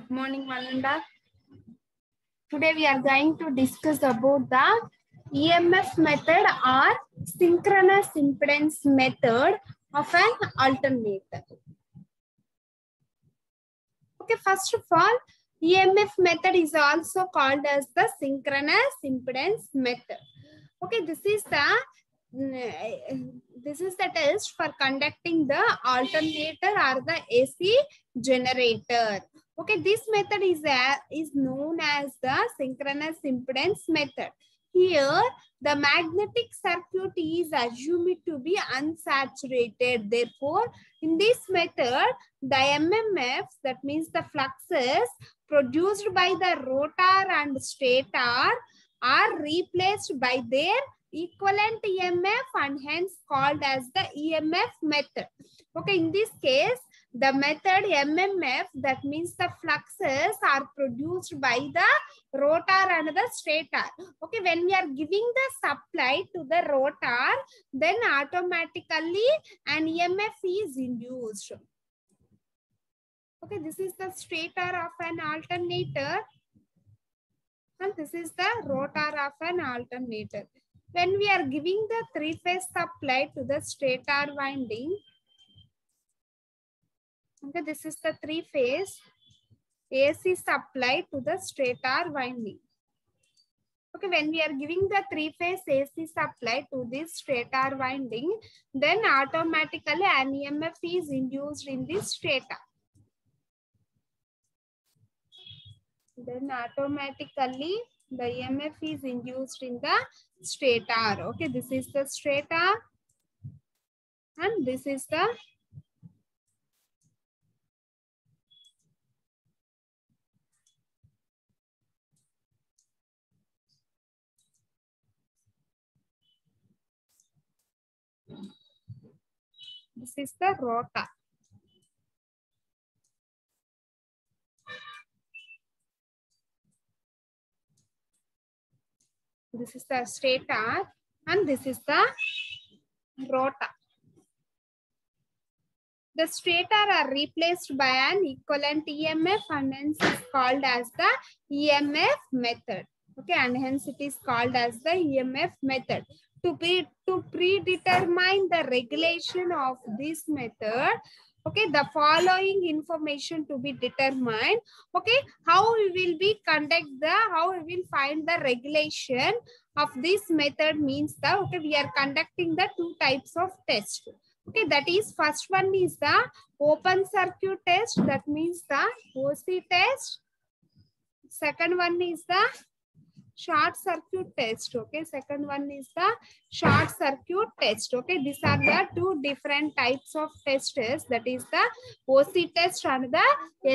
Good morning, Valanda. Today we are going to discuss about the EMF method or synchronous impedance method of an alternator. Okay, first of all, EMF method is also called as the synchronous impedance method. Okay, this is the test for conducting the alternator or the AC generator. Okay, this method is known as the synchronous impedance method. Here, the magnetic circuit is assumed to be unsaturated. Therefore, in this method, the MMFs, that means the fluxes produced by the rotor and stator, are replaced by their equivalent EMF and hence called as the EMF method. Okay, in this case, the method MMF, that means the fluxes are produced by the rotor and the stator. Okay, when we are giving the supply to the rotor, then automatically an EMF is induced. Okay, this is the stator of an alternator and this is the rotor of an alternator. When we are giving the three-phase supply to the stator winding, okay, this is the three-phase AC supply to the stator winding. Okay, when we are giving the three-phase AC supply to this stator winding, then automatically an EMF is induced in this stator. Then automatically the EMF is induced in the stator. Okay, this is the stator and this is the rotor. This is the stator and this is the rotor. The stator are replaced by an equivalent EMF and hence is called as the EMF method. Okay, and hence it is called as the EMF method. To predetermine the regulation of this method, okay, the following information to be determined. Okay, how we will find the regulation of this method means that, okay, we are conducting the two types of test. Okay, that is, first one is the open circuit test, that means the OC test. Second one is the short circuit test. Okay, second one is the short circuit test. Okay, these are the two different types of tests, that is the OC test and the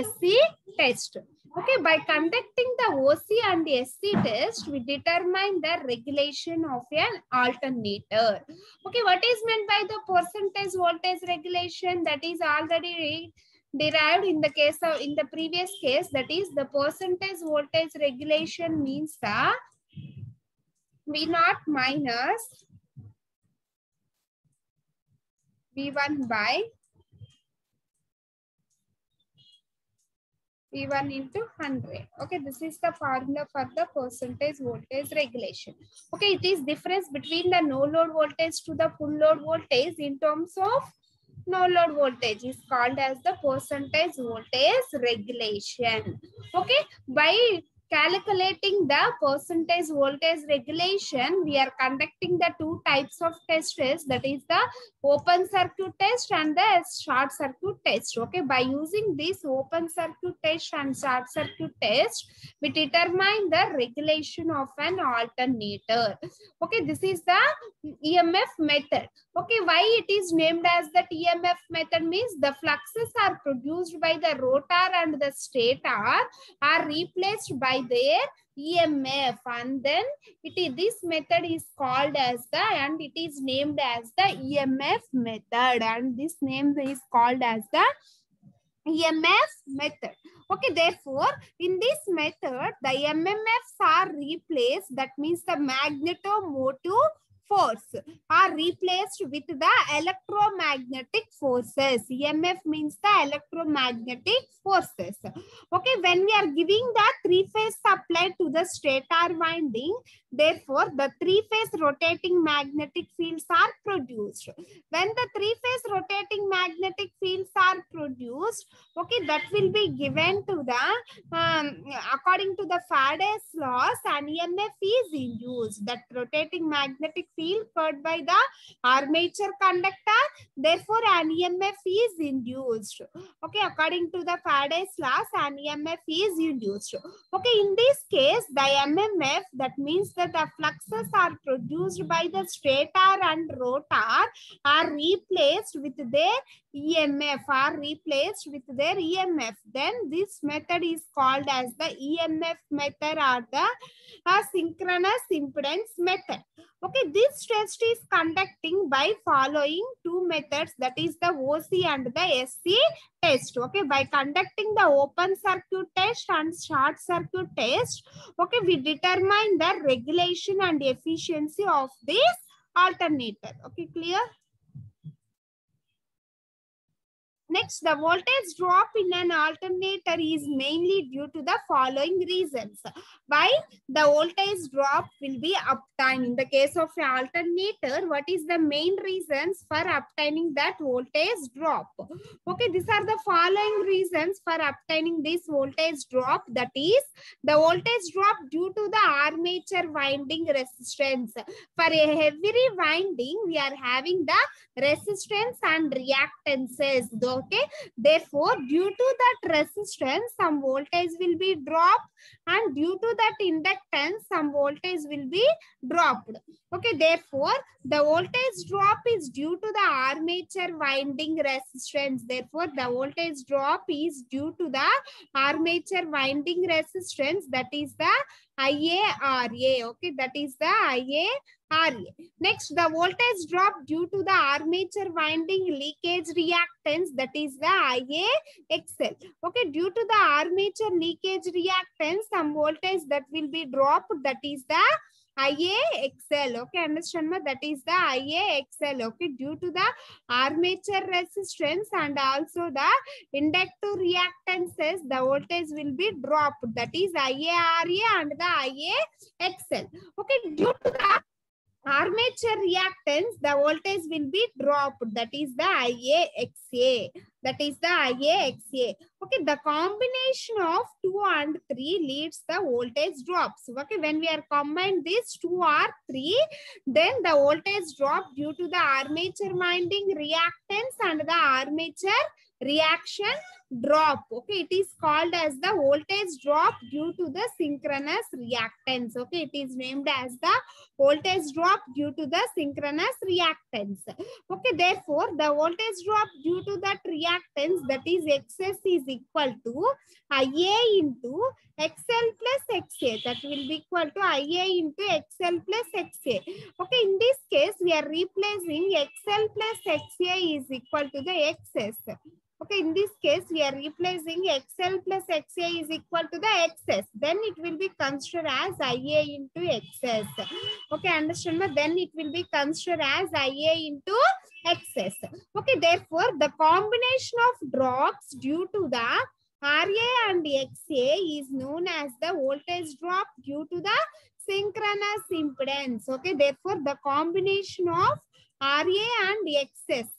SC test. Okay, by conducting the OC and the SC test, we determine the regulation of an alternator. Okay, what is meant by the percentage voltage regulation? That is already derived in the previous case, that is the percentage voltage regulation means the V0 minus V1 by V1 into 100. Okay, this is the formula for the percentage voltage regulation. Okay, it is difference between the no load voltage to the full load voltage in terms of no load voltage is called as the percentage voltage regulation. Okay, by calculating the percentage voltage regulation, we are conducting the two types of tests, that is the open circuit test and the short circuit test. Okay, by using this open circuit test and short circuit test, we determine the regulation of an alternator. Okay, this is the EMF method. Okay, why it is named as the EMF method means the fluxes are produced by the rotor and the stator are replaced by their EMF, and then this method is called as and it is named as the EMF method, and this name is called as the EMF method. Okay, therefore, in this method, the MMFs are replaced, that means the magnetomotive force are replaced with the electromagnetic forces. EMF means the electromagnetic forces. Okay, when we are giving the three-phase supply to the stator winding, therefore the three-phase rotating magnetic fields are produced. When the three-phase rotating magnetic fields are produced, okay, that will be given to the according to the Faraday's laws, an EMF is induced. That rotating magnetic field caused by the armature conductor, therefore an EMF is induced. Okay, according to the Faraday's laws, an EMF is induced. Okay, in this case, the MMF, that means that the fluxes are produced by the stator and rotor are replaced with their EMF, Then this method is called as the EMF method or the synchronous impedance method. Okay, this test is conducting by following two methods, that is the OC and the SC test. Okay, by conducting the open circuit test and short circuit test, okay, we determine the regulation and efficiency of this alternator. Okay, clear? Next, the voltage drop in an alternator is mainly due to the following reasons. Why the voltage drop will be obtained? In the case of an alternator, what is the main reasons for obtaining that voltage drop? Okay, these are the following reasons for obtaining this voltage drop. That is the voltage drop due to the armature winding resistance. For a heavy winding, we are having the resistance and reactances. Okay, therefore due to that resistance some voltage will be dropped, and due to that inductance some voltage will be dropped. Okay, therefore the voltage drop is due to the armature winding resistance. Therefore the voltage drop is due to the armature winding resistance, that is the IARA. Okay, that is the IARA. Next, the voltage drop due to the armature winding leakage reactance, that is the IAXL. Okay, due to the armature leakage reactance, some voltage that will be dropped, that is the IAXL. Okay, understand? That is the IAXL. Okay, due to the armature resistance and also the inductive reactances, the voltage will be dropped, that is IARA and the IAXL. Okay, due to the armature reactance, the voltage will be dropped, that is the IAXA. That is the IAXA. Okay, the combination of 2 and 3 leads the voltage drops. Okay, when we are combined these 2 or 3, then the voltage drop due to the armature winding reactance and the armature reaction drop. Okay, it is called as the voltage drop due to the synchronous reactance. Okay, it is named as the voltage drop due to the synchronous reactance. Okay, therefore the voltage drop due to that reactance, that is XS, is equal to IA into XL plus XA. That will be equal to IA into XL plus XA. Okay, in this case we are replacing XL plus XA is equal to the XS. Okay, in this case, we are replacing XL plus XA is equal to the XS. Then it will be considered as IA into XS. Okay, understand? Then it will be considered as IA into XS. Okay, therefore, the combination of drops due to the RA and XA is known as the voltage drop due to the synchronous impedance. Okay, therefore, the combination of RA and XS.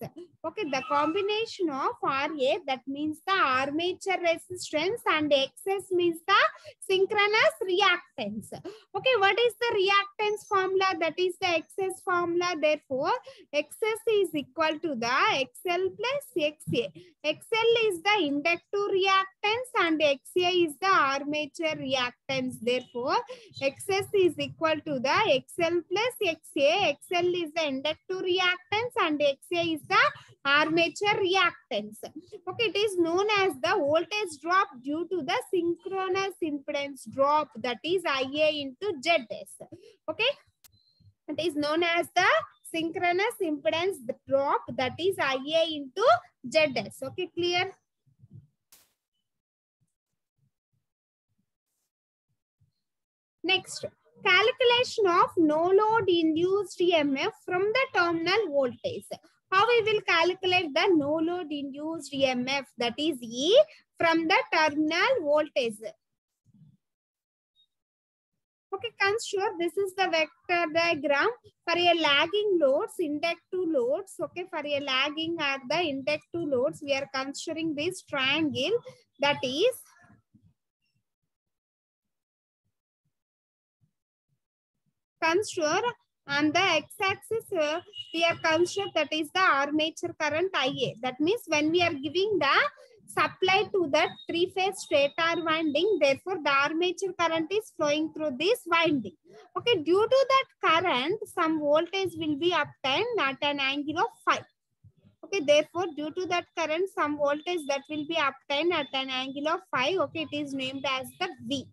Okay, the combination of RA, that means the armature resistance, and XS means the synchronous reactance. Okay, what is the reactance formula? That is the XS formula. Therefore, XS is equal to the XL plus XA. XL is the inductive reactance and XA is the armature reactance. Therefore, XS is equal to the XL plus XA. XL is the inductive reactance and XA is the armature reactance. Okay, it is known as the voltage drop due to the synchronous impedance drop, that is IA into ZS. Okay, it is known as the synchronous impedance drop, that is IA into ZS. Okay, clear? Next, Calculation of no load induced EMF from the terminal voltage. How we will calculate the no load induced EMF, that is E, from the terminal voltage. Okay, consider this is the vector diagram for a lagging loads, inductive loads. Okay, for a lagging or the inductive loads, we are considering this triangle, that is consider on the x-axis we are consider that is the armature current IA. That means when we are giving the supply to that three-phase stator winding, therefore the armature current is flowing through this winding. Okay, due to that current, some voltage will be obtained at an angle of phi. Okay, therefore due to that current, some voltage that will be obtained at an angle of phi. Okay, it is named as the V.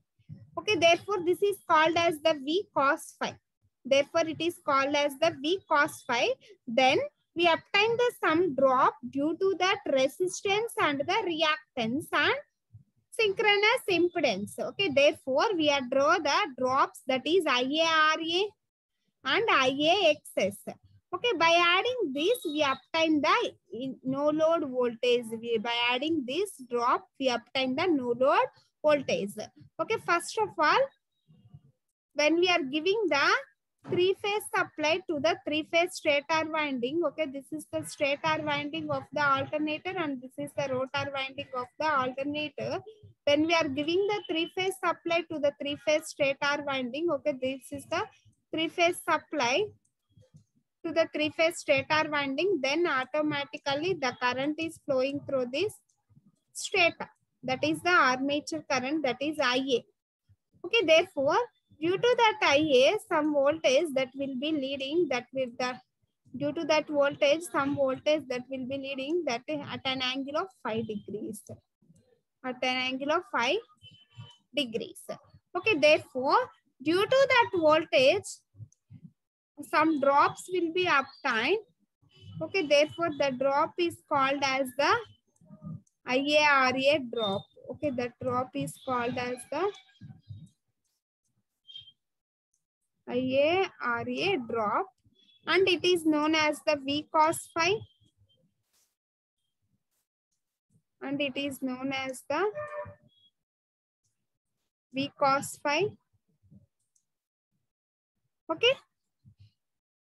Okay, therefore this is called as the V cos phi. Therefore it is called as the V cos phi. Then we obtain the some drop due to that resistance and the reactance and synchronous impedance. Okay, therefore we are draw the drops, that is IARA and IAXS. Okay, by adding this, we obtain the no load voltage. By adding this drop, we obtain the no load voltage. Okay, first of all, when we are giving the three-phase supply to the three-phase stator winding, okay, this is the stator winding of the alternator and this is the rotor winding of the alternator. When we are giving the three-phase supply to the three-phase stator winding, okay, this is the three-phase supply to the three-phase stator winding, then automatically the current is flowing through this stator. That is the armature current, that is IA. Okay, therefore, due to that IA, some voltage that will be leading, that will due to that voltage, some voltage that will be leading that at an angle of 5 degrees. At an angle of 5 degrees. Okay, therefore, due to that voltage, some drops will be obtained. Okay, therefore, the drop is called as the IARA drop. Okay, that drop is called as the IARA drop and it is known as the V cos phi and it is known as the V cos phi. Okay,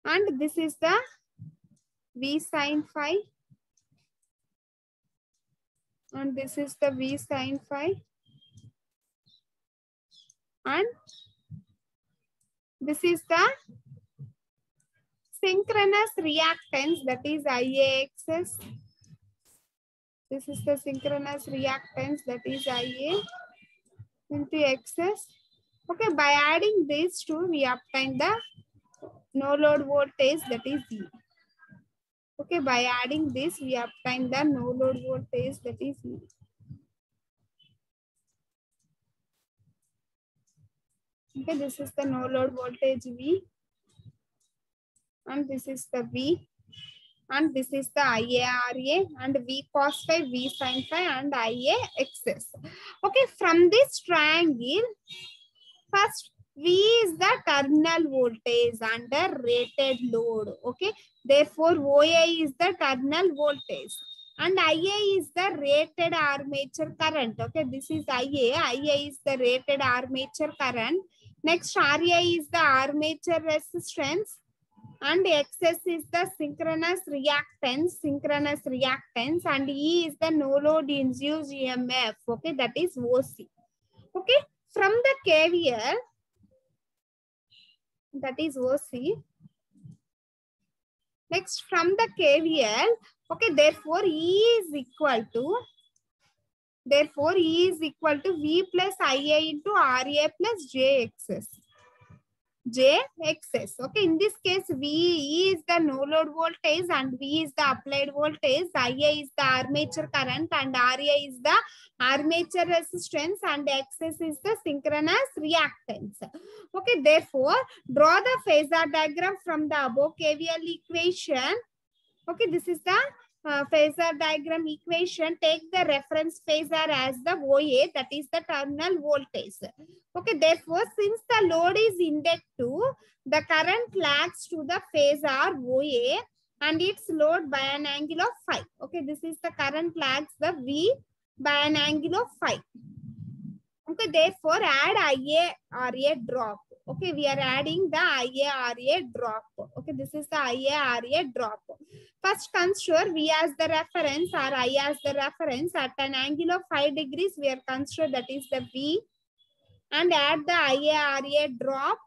and this is the V sin phi and this is the V sin phi and this is the synchronous reactance, that is IAXS. This is the synchronous reactance, that is IA into XS. Okay, by adding these two, we obtain the no load voltage, that is E. Okay, by adding this, we obtain the no load voltage, that is E. Okay, this is the no load voltage V. And this is the V. And this is the IARA and V cos phi, V sin phi and IAXS. Okay, from this triangle, first V is the terminal voltage under rated load. Okay, therefore OA is the terminal voltage and IA is the rated armature current. Okay, this is IA is the rated armature current. Next, RA is the armature resistance and XS is the synchronous reactance, and E is the no load induced EMF. Okay, that is OC. Okay, from the KVL, that is OC. Next, from the KVL, okay, therefore E is equal to V plus IA into RA plus JXS. Okay, in this case, V is the no load voltage and V is the applied voltage. IA is the armature current and RA is the armature resistance and XS is the synchronous reactance. Okay, therefore, draw the phasor diagram from the above KVL equation. Okay, this is the phasor diagram equation, take the reference phasor as the OA, that is the terminal voltage. Okay, therefore, since the load is indexed to, the current lags to the phasor OA and its load by an angle of phi. Okay, this is the current lags the V by an angle of phi. Okay, therefore, add IA RA drop. Okay, we are adding the IA RA drop. Okay, this is the IA RA drop. First, consider V as the reference or I as the reference at an angle of 5 degrees. We are consider that is the V and add the IA RA drop.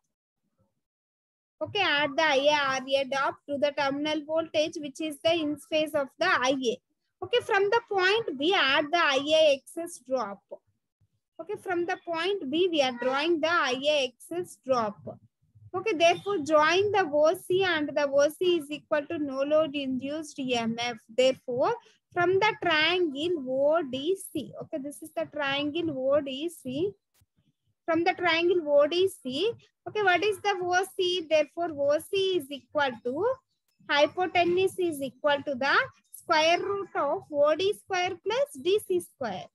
Okay, add the IA RA drop to the terminal voltage, which is the in phase of the IA. Okay, from the point B, add the IA excess drop. Okay, from the point B, we are drawing the IA excess drop. Okay, therefore, drawing the OC and the OC is equal to no load induced EMF. Therefore, from the triangle ODC, okay, this is the triangle ODC. From the triangle ODC, okay, what is the OC? Therefore, OC is equal to, hypotenuse is equal to the square root of OD square plus DC square.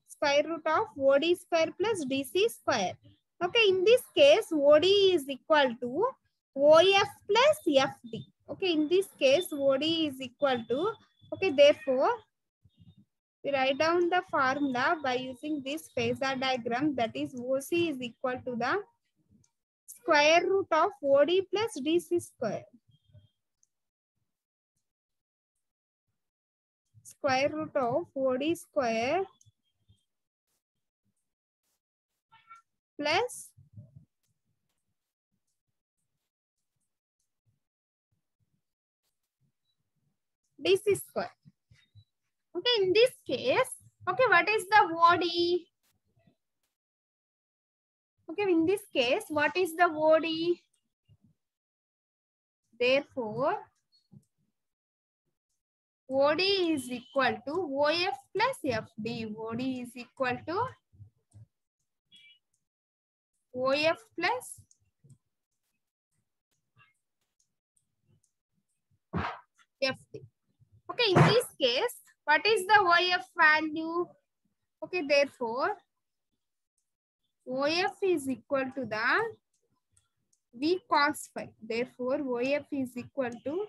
Square root of OD square plus DC square. Okay, in this case, OD is equal to OF plus FD. Okay, in this case, OD is equal to, okay, therefore, we write down the formula by using this phasor diagram, that is OC is equal to the square root of OD plus DC square. Square root of OD square plus DC square. Okay, in this case, okay, what is the OD? Okay, in this case, what is the OD? Therefore, OD is equal to OF plus FD. OD is equal to OF plus FD. Okay, in this case, what is the OF value? Okay, therefore, OF is equal to the V cos phi. Therefore, OF is equal to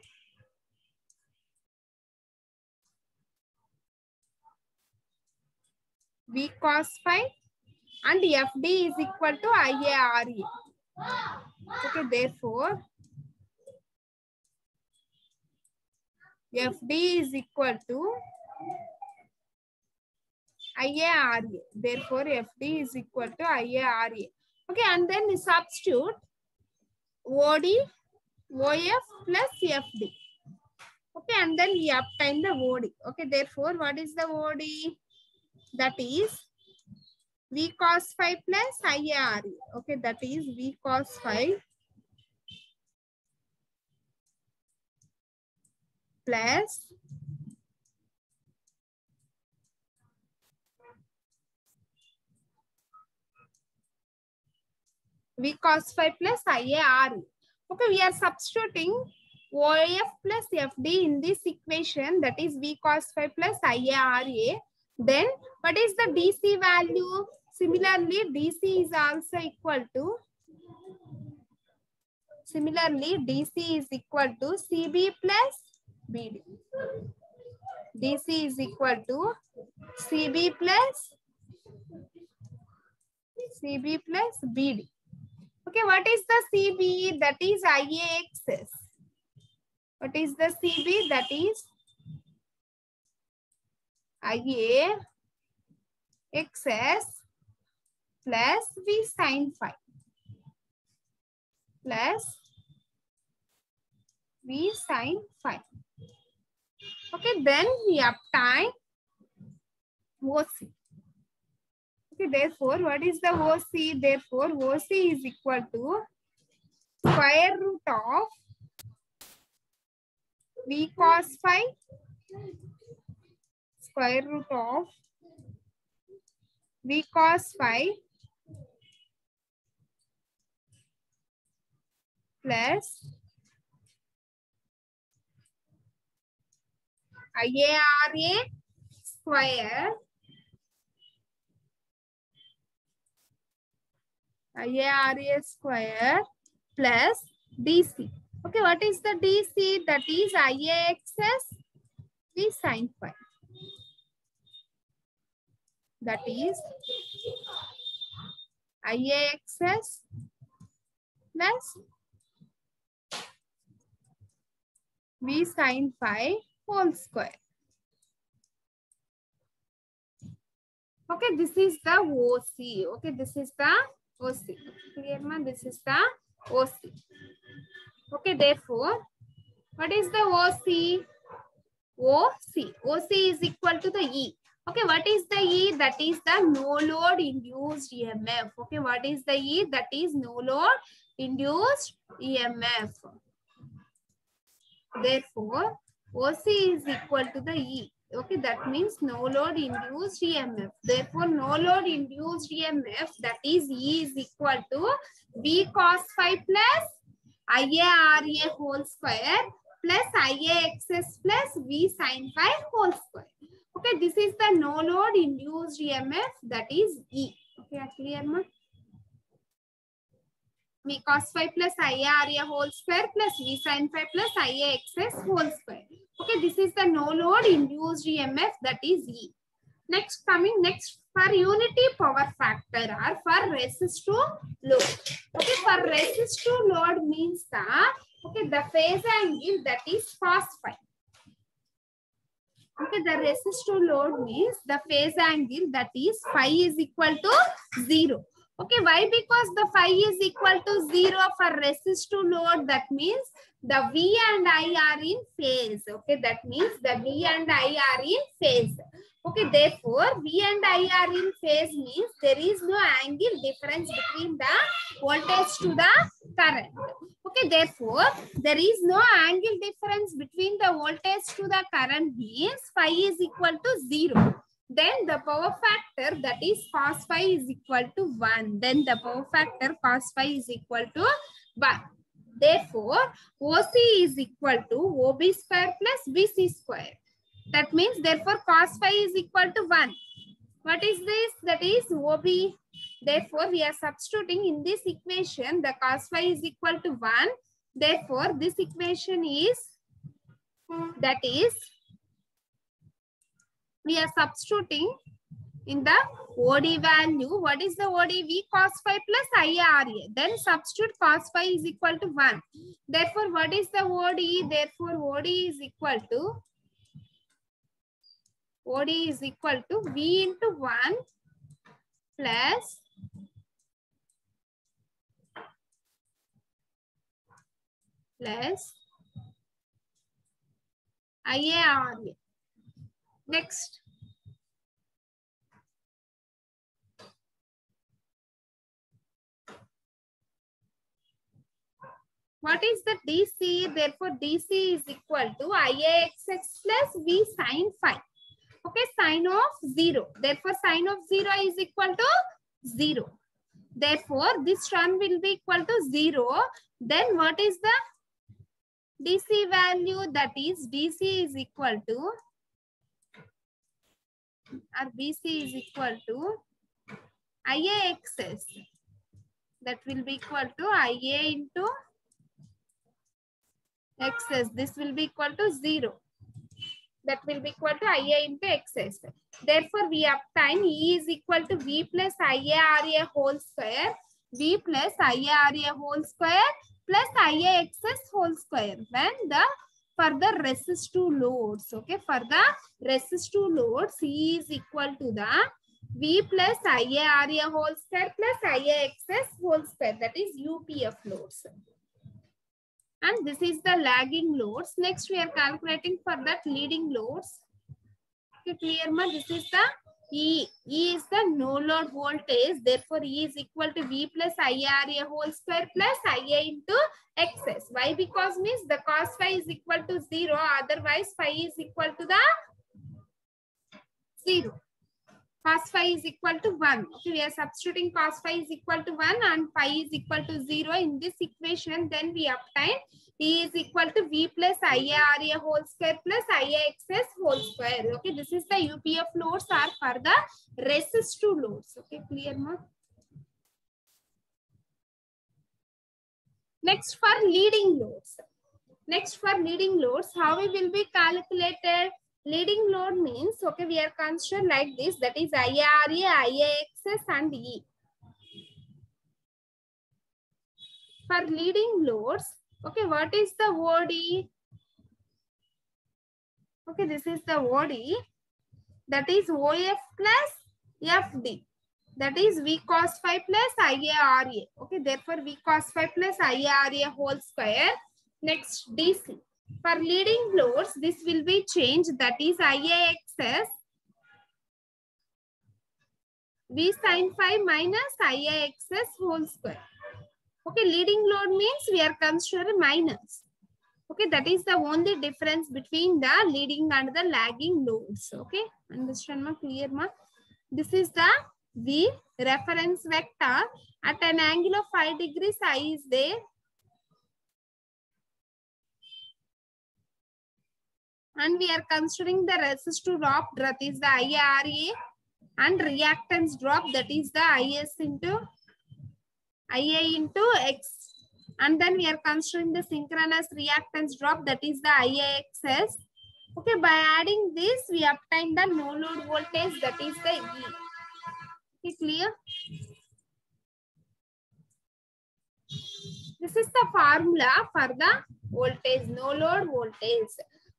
V cos phi and FD is equal to IARE. Okay, therefore, FD is equal to IARE. Therefore, FD is equal to IARE. Okay, and then substitute OD, OF plus FD. Okay, and then we obtain the OD. Okay, therefore, what is the OD? That is V cos phi plus IARE. Okay, that is V cos phi plus V cos phi plus IARE. Okay, we are substituting OF plus FD in this equation, that is V cos phi plus IARE. Then what is the DC value? Similarly, DC is also equal to, similarly, DC is equal to CB plus BD. DC is equal to CB plus BD. Okay, what is the CB? That is IA excess. What is the CB? That is IA excess plus V sin phi plus V sin phi. Okay, then we obtain OC. Okay, therefore, what is the OC? Therefore, OC is equal to square root of V cos phi square root of V cos phi plus IARA square plus DC. Okay, what is the DC? That is IAXS V sin phi. That is IAXS plus V sin phi whole square. Okay, this is the OC. Okay, this is the OC. Clear, man? This is the OC. Okay, therefore, what is the OC? OC. OC is equal to the E. Okay, what is the E? That is the no load induced EMF. Okay, what is the E? That is no load induced EMF. Therefore, OC is equal to the E. Okay, that means no load induced EMF. Therefore, no load induced EMF, that is E is equal to V cos phi plus IARA whole square plus IAXS plus V sin phi whole square. Okay, this is the no load induced EMF, that is E. Okay, clear, ma? V cos phi plus IARA whole square plus V sin phi plus IAXS whole square. Okay, this is the no load induced EMF, that is E. Next, for unity power factor or for resistive load. Okay, for resistive load means the phase angle, that is cos phi. Okay, the resistive load means the phase angle, that is phi is equal to 0. Okay, why? Because the phi is equal to 0 for resistive load. That means the V and I are in phase. Okay, that means the V and I are in phase. Okay, therefore, V and I are in phase means there is no angle difference between the voltage to the current. Okay, therefore, there is no angle difference between the voltage to the current means phi is equal to 0. Then the power factor, that is cos phi, is equal to 1. Then the power factor cos phi is equal to 1. Therefore, OC is equal to OB square plus BC square. That means, therefore, cos phi is equal to 1. What is this? That is OB. Therefore, we are substituting in this equation, the cos phi is equal to 1. Therefore, this equation is, that is, we are substituting in the OD value. What is the OD? V cos phi plus IARA. Then substitute cos phi is equal to 1. Therefore, what is the OD? Therefore, OD is equal to V into 1 plus IARA. Next. What is the DC? Therefore, DC is equal to IAXX plus V sin phi. Okay, sine of 0. Therefore, sine of 0 is equal to 0. Therefore, this term will be equal to 0. Then what is the DC value? That is DC is equal to, or BC is equal to IAXS. That will be equal to IA into XS. This will be equal to 0. That will be equal to IA into XS. Therefore, we obtain E is equal to V plus IARA whole square, V plus IARA whole square plus IAXS whole square. When the, for the resistive loads, okay, for the resistive loads, E is equal to the V plus IARA whole square plus IAXS whole square. That is UPF loads. And this is the lagging loads. Next, we are calculating for that leading loads. Okay, clear, ma? This is the E. E is the no load voltage. Therefore, E is equal to V plus IARA whole square plus IA into XS. Why? Because means the cos phi is equal to 0. Otherwise, phi is equal to the 0. cos phi is equal to 1. Okay, we are substituting cos phi is equal to 1 and phi is equal to 0 in this equation. Then we obtain E is equal to V plus IARA whole square plus IAXS whole square. Okay, this is the UPF loads are for the resistive loads. Okay, clear, ma? Next for leading loads. Next for leading loads, how it will be calculated? Leading load means, okay, we are considered like this, that is IARA, IAXS and E. For leading loads, okay, what is the OD? Okay, this is the OD, that is OF plus FD. That is V cos phi plus IARA. Okay, therefore V cos phi plus IARA whole square. Next DC. For leading loads, this will be changed. That is IAXS V sin phi minus IAXS whole square. Okay, leading load means we are considering minus. Okay, that is the only difference between the leading and the lagging loads. Okay, understand ma? Clear ma? This is the V reference vector at an angle of 5 degrees I is there. And we are considering the resistive drop, that is the IARA, and reactance drop, that is the IS into IA into X. And then we are considering the synchronous reactance drop, that is the IAXS. Okay, by adding this, we obtain the no load voltage, that is the E. Okay, clear? This is the formula for the voltage, no load voltage.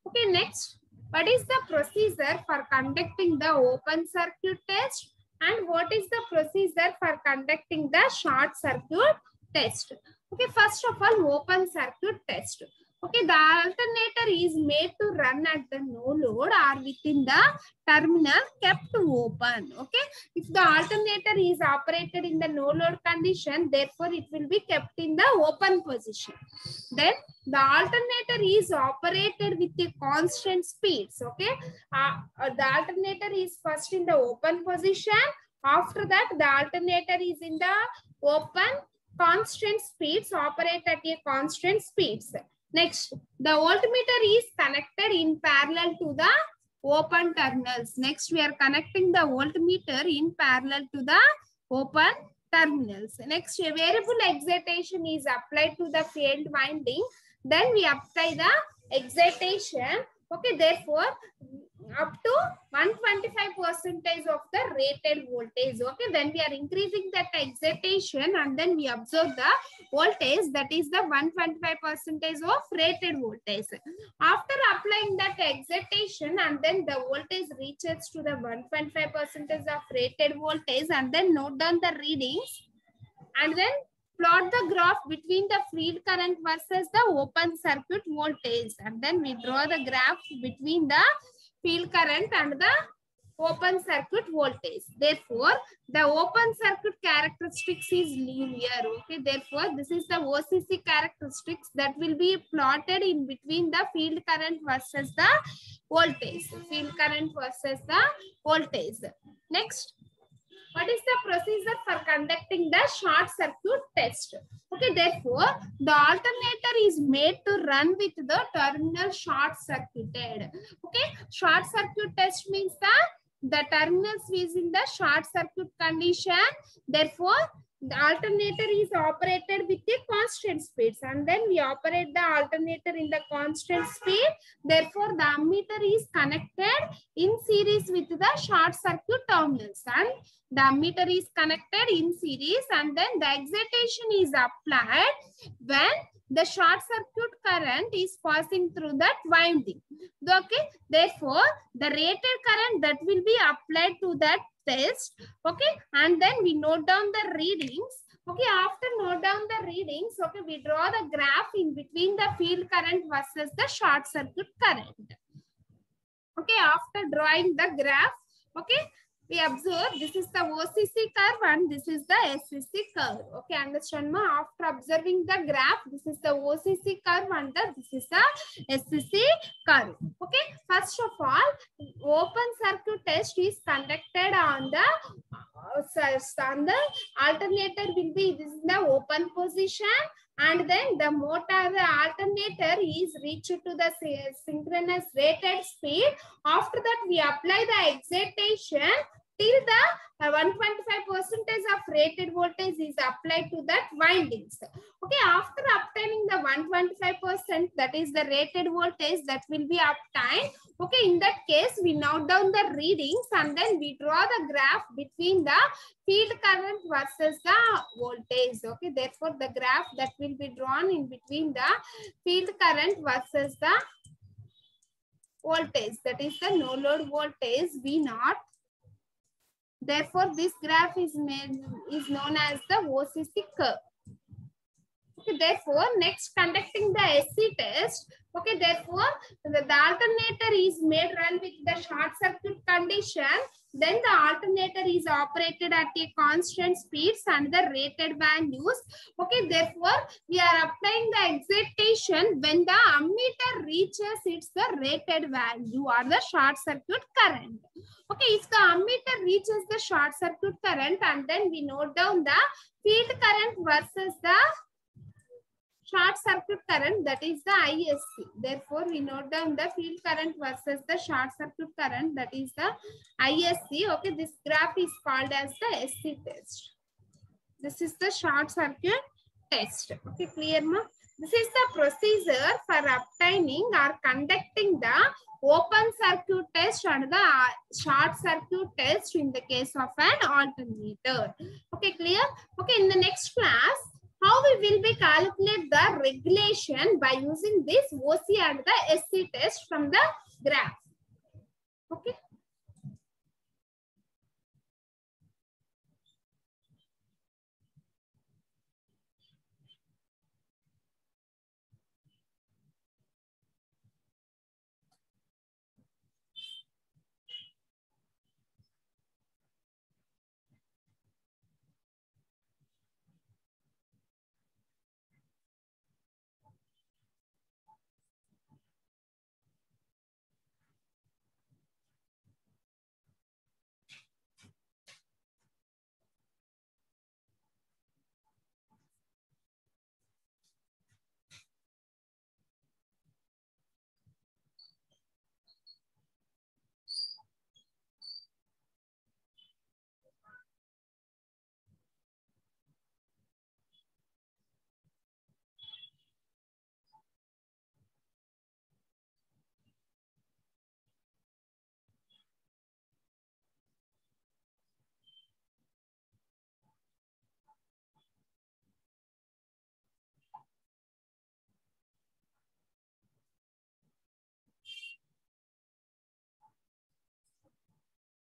Okay, next, what is the procedure for conducting the open circuit test and what is the procedure for conducting the short circuit test? Okay, first of all, open circuit test. Okay, the alternator is made to run at the no load or within the terminal kept open. Okay, if the alternator is operated in the no load condition, therefore it will be kept in the open position. Then the alternator is operated with the constant speeds. Okay, the alternator is first in the open position. After that, the alternator is in the open constant speeds, operate at a constant speeds. Next, the voltmeter is connected in parallel to the open terminals. Next, we are connecting the voltmeter in parallel to the open terminals. Next, a variable excitation is applied to the field winding. Then we apply the excitation. Okay, therefore, up to 125% of the rated voltage. Okay, when we are increasing that excitation and then we observe the voltage, that is the 125% of rated voltage. After applying that excitation and then the voltage reaches to the 125% of rated voltage and then note down the readings and then plot the graph between the field current versus the open circuit voltage and then we draw the graph between the field current and the open circuit voltage. Therefore, the open circuit characteristics is linear. Okay, therefore, this is the OCC characteristics that will be plotted in between the field current versus the voltage. Field current versus the voltage. Next, what is the procedure for conducting the short circuit test? Okay, therefore, the alternator is made to run with the terminal short circuited. Okay, short circuit test means the terminals is in the short circuit condition. Therefore, the alternator is operated with the constant speeds and then we operate the alternator in the constant speed. Therefore, the ammeter is connected in series with the short circuit terminals and the ammeter is connected in series and then the excitation is applied when the short circuit current is passing through that winding. Okay, therefore, the rated current that will be applied to that test. Okay, and then we note down the readings. Okay, after note down the readings, okay, we draw the graph in between the field current versus the short circuit current. Okay, after drawing the graph, okay, we observe this is the OCC curve and this is the SCC curve. Okay, understand ma? After observing the graph, this is the OCC curve and this is the SCC curve. Okay, first of all, open circuit test is conducted on the alternator will be this is the open position, and then the motor, the alternator is reached to the synchronous rated speed. After that, we apply the excitation till the 125% of rated voltage is applied to that windings. Okay, after obtaining the 125%, that is the rated voltage that will be obtained. Okay, in that case, we note down the readings and then we draw the graph between the field current versus the voltage. Okay, therefore, the graph that will be drawn in between the field current versus the voltage, that is the no load voltage V0. Therefore, this graph is known as the OCC curve. Okay, therefore, next conducting the SC test. Okay, therefore, the alternator is made run with the short circuit condition. Then the alternator is operated at a constant speeds and the rated values. Okay, therefore, we are applying the excitation when the ammeter reaches its the rated value or the short circuit current. Okay, if the ammeter reaches the short circuit current and then we note down the field current versus the short circuit current, that is the ISC. Therefore, we note down the field current versus the short circuit current, that is the ISC. Okay, this graph is called as the SC test. This is the short circuit test. Okay, clear ma? This is the procedure for obtaining or conducting the open circuit test and the short circuit test in the case of an alternator. Okay, clear? Okay, in the next class, how we will be calculate the regulation by using this OC and the SC test from the graph. Okay.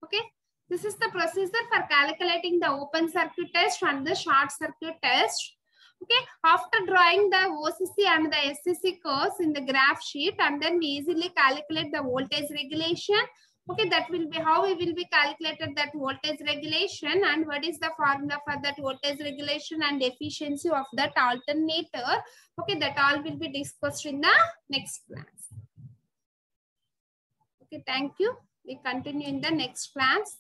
Okay, this is the procedure for calculating the open circuit test and the short circuit test. Okay, after drawing the OCC and the SCC curves in the graph sheet, and then we easily calculate the voltage regulation. Okay, that will be how we will be calculated that voltage regulation and what is the formula for that voltage regulation and efficiency of that alternator. Okay, that all will be discussed in the next class. Okay, thank you. We continue in the next class.